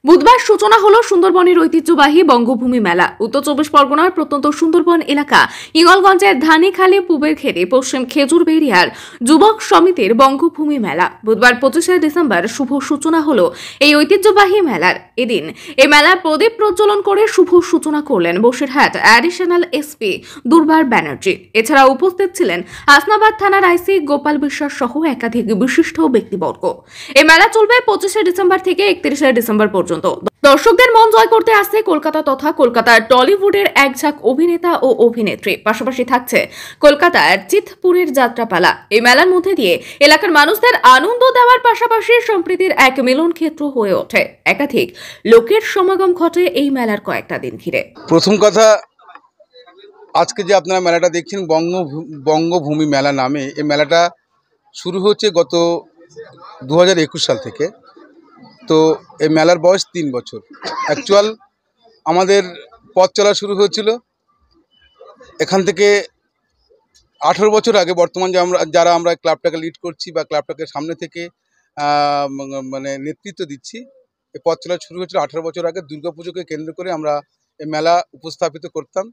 বুধবার সূচনা হলো সুন্দরবনের ঐতিহ্যবাহী বঙ্গভূমি মেলা। উত্তর চব্বিশ পরগনার প্রত্যন্ত সুন্দরবন এলাকা ইগলগঞ্জের ধানিখালী পুবের খেতে পশ্চিম খেজুরবেড়িয়ার যুবক সমিতির বঙ্গভূমি মেলা বুধবার 25শে ডিসেম্বর শুভ সূচনা হলো এই ঐতিহ্যবাহী মেলার। এদিন এই মেলার প্রদীপ প্রজ্বলন করে শুভ সূচনা করলেন বসিরহাট অ্যাডিশনাল এসপি দুর্বার ব্যানার্জি। এছাড়া উপস্থিত ছিলেন হাসনাবাদ থানার আইসি গোপাল বিশ্বাস সহ একাধিক বিশিষ্ট ব্যক্তিবর্গ। এই মেলা চলবে 25শে ডিসেম্বর থেকে 31শে ডিসেম্বর পর্যন্ত। দর্শকদের মন জয় করতে আসছে কলকাতা তথা কলকাতার টলিউডের এক ঝাঁক অভিনেতা ও অভিনেত্রী। পাশাপাশি থাকছে কলকাতার চিতপুরের যাত্রাপালা। এই মেলার মধ্যে দিয়ে এলাকার মানুষদের আনন্দ দেওয়ার পাশাপাশি সম্প্রীতির এক মিলন ক্ষেত্র হয়ে ওঠে। একাধিক লোকের সমাগম ঘটে এই মেলার কয়েকটা দিন ঘিরে। প্রথম কথা, আজকে যে আপনারা মেলাটা দেখছেন বঙ্গভূমি মেলা নামে, এই মেলাটা শুরু হচ্ছে গত 2021 সাল থেকে। তো এই মেলার বয়স 3 বছর। অ্যাকচুয়াল আমাদের পথ চলা শুরু হয়েছিল এখান থেকে 18 বছর আগে। বর্তমান যারা আমরা ক্লাবটাকে লিড করছি বা ক্লাবটাকে সামনে থেকে মানে নেতৃত্ব দিচ্ছি, এই পথ চলা শুরু হয়েছিল 18 বছর আগে। দুর্গাপুজোকে কেন্দ্র করে আমরা এই মেলা উপস্থাপিত করতাম,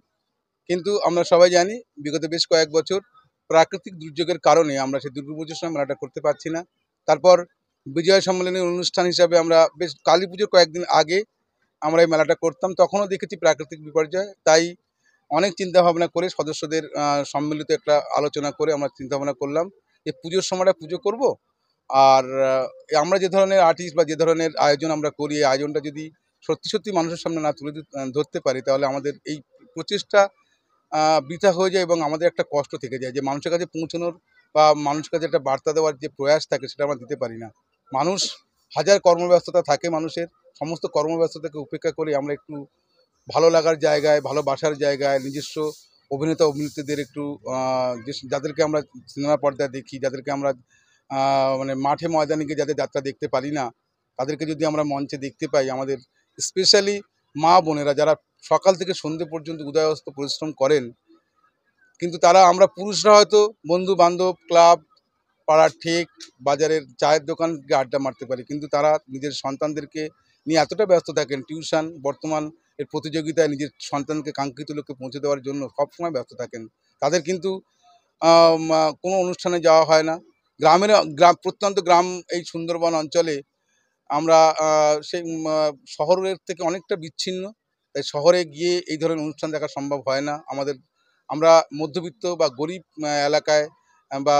কিন্তু আমরা সবাই জানি বিগত বেশ কয়েক বছর প্রাকৃতিক দুর্যোগের কারণে আমরা সেই দুর্গাপুজোর সময় মেলাটা করতে পারছি না। তারপর বিজয় সম্মেলনের অনুষ্ঠান হিসাবে আমরা বেশ কালী পুজোর কয়েকদিন আগে আমরা এই মেলাটা করতাম, তখনও দেখেছি প্রাকৃতিক বিপর্যয়। তাই অনেক চিন্তাভাবনা করে সদস্যদের সম্মিলিত একটা আলোচনা করে আমরা চিন্তাভাবনা করলাম যে পুজোর সময়টা পুজো করব, আর আমরা যে ধরনের আর্টিস্ট বা যে ধরনের আয়োজন আমরা করি, এই আয়োজনটা যদি সত্যি সত্যি মানুষের সামনে না তুলে ধরতে পারি, তাহলে আমাদের এই প্রচেষ্টা বৃথা হয়ে যায় এবং আমাদের একটা কষ্ট থেকে যায় যে মানুষের কাছে পৌঁছানোর বা মানুষের কাছে একটা বার্তা দেওয়ার যে প্রয়াস থাকে, সেটা আমরা দিতে পারি না। মানুষ হাজার কর্মব্যস্ততা থাকে, মানুষের সমস্ত কর্মব্যস্ততাকে উপেক্ষা করে আমরা একটু ভালো লাগার জায়গায়, ভালোবাসার জায়গায় নিজস্ব অভিনেতা অভিনেত্রীদের একটু যাদেরকে আমরা সিনেমা পর্দায় দেখি, যাদেরকে আমরা মানে মাঠে ময়দানে গিয়ে যাদের যাত্রা দেখতে পারি না, তাদেরকে যদি আমরা মঞ্চে দেখতে পাই, আমাদের স্পেশালি মা বোনেরা যারা সকাল থেকে সন্ধ্যে পর্যন্ত উদয়াস্ত পরিশ্রম করেন, কিন্তু তারা আমরা পুরুষরা হয়তো বন্ধু বান্ধব, ক্লাব, পাড়ার ঠেক, বাজারের চায়ের দোকান গিয়ে আড্ডা মারতে পারি, কিন্তু তারা নিজের সন্তানদেরকে নিয়ে এতটা ব্যস্ত থাকেন, টিউশন, বর্তমান এর প্রতিযোগিতায় নিজের সন্তানকে কাঙ্ক্ষিত লক্ষ্যে পৌঁছে দেওয়ার জন্য সবসময় ব্যস্ত থাকেন। তাদের কিন্তু কোনো অনুষ্ঠানে যাওয়া হয় না। প্রত্যন্ত গ্রাম এই সুন্দরবন অঞ্চলে আমরা সেই শহরের থেকে অনেকটা বিচ্ছিন্ন। তাই শহরে গিয়ে এই ধরনের অনুষ্ঠান দেখা সম্ভব হয় না আমাদের। আমরা মধ্যবিত্ত বা গরিব এলাকায় বা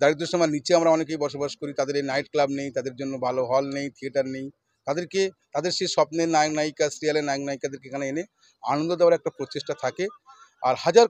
দারিদ্র্য সীমার নিচে আমরা অনেকেই বসবাস করি। তাদের এই নাইট ক্লাব নেই, তাদের জন্য ভালো হল নেই, থিয়েটার নেই। তাদেরকে তাদের সেই স্বপ্নের নায়ক নায়িকা, সিরিয়ালের নায়ক নায়িকাদেরকে এখানে এনে আনন্দ দেওয়ার একটা প্রচেষ্টা থাকে। আর হাজার